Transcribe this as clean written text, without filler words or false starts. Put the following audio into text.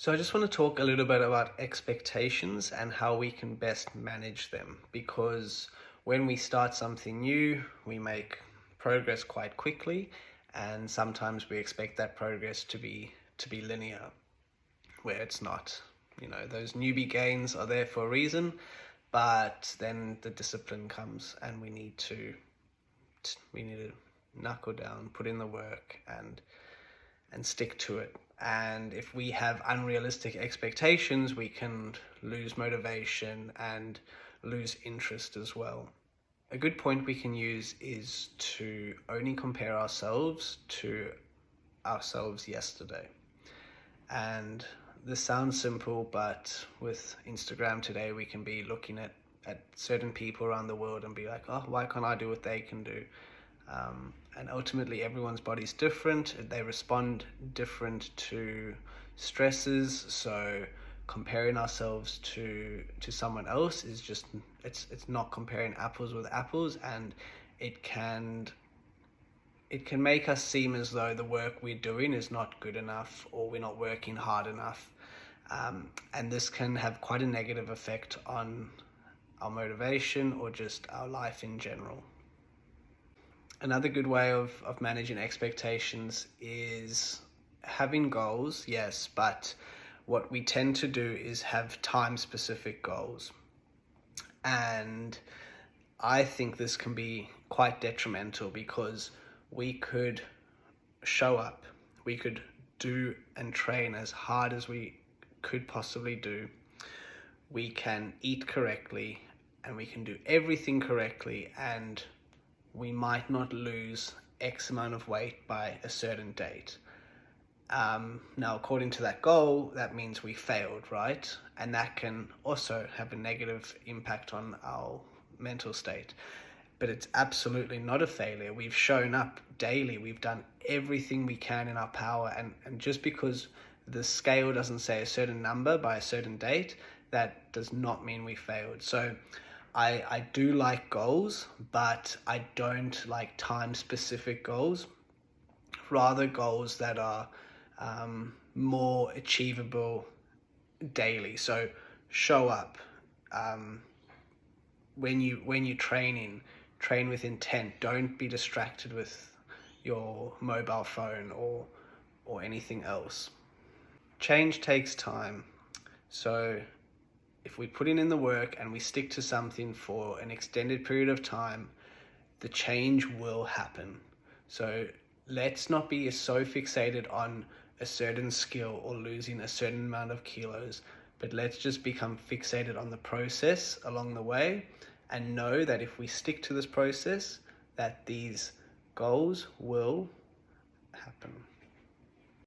So I just want to talk a little bit about expectations and how we can best manage them, because when we start something new, we make progress quite quickly, and sometimes we expect that progress to be linear, where it's not. Those newbie gains are there for a reason, but then the discipline comes and we need to knuckle down, put in the work, and stick to it. And if we have unrealistic expectations, we can lose motivation and lose interest as well. A good point we can use is to only compare ourselves to ourselves yesterday. And this sounds simple, but with Instagram today, we can be looking at certain people around the world and be like, oh, why can't I do what they can do? And ultimately, everyone's body's different. They respond different to stresses. So comparing ourselves to someone else is just it's not comparing apples with apples, and it can make us seem as though the work we're doing is not good enough, or we're not working hard enough. And this can have quite a negative effect on our motivation or just our life in general. Another good way of managing expectations is having goals, yes, but what we tend to do is have time-specific goals. And I think this can be quite detrimental, because we could show up, we could do and train as hard as we could possibly do. We can eat correctly and we can do everything correctly, and we might not lose X amount of weight by a certain date. Now, according to that goal, that means we failed, right? And that can also have a negative impact on our mental state. But it's absolutely not a failure. We've shown up daily. We've done everything we can in our power. And just because the scale doesn't say a certain number by a certain date, that does not mean we failed. So I do like goals, but I don't like time-specific goals. Rather, goals that are more achievable daily. So show up. When you train with intent. Don't be distracted with your mobile phone or anything else. Change takes time. So if we put in the work and we stick to something for an extended period of time, the change will happen. So let's not be so fixated on a certain skill or losing a certain amount of kilos, but let's just become fixated on the process along the way, and know that if we stick to this process, that these goals will happen.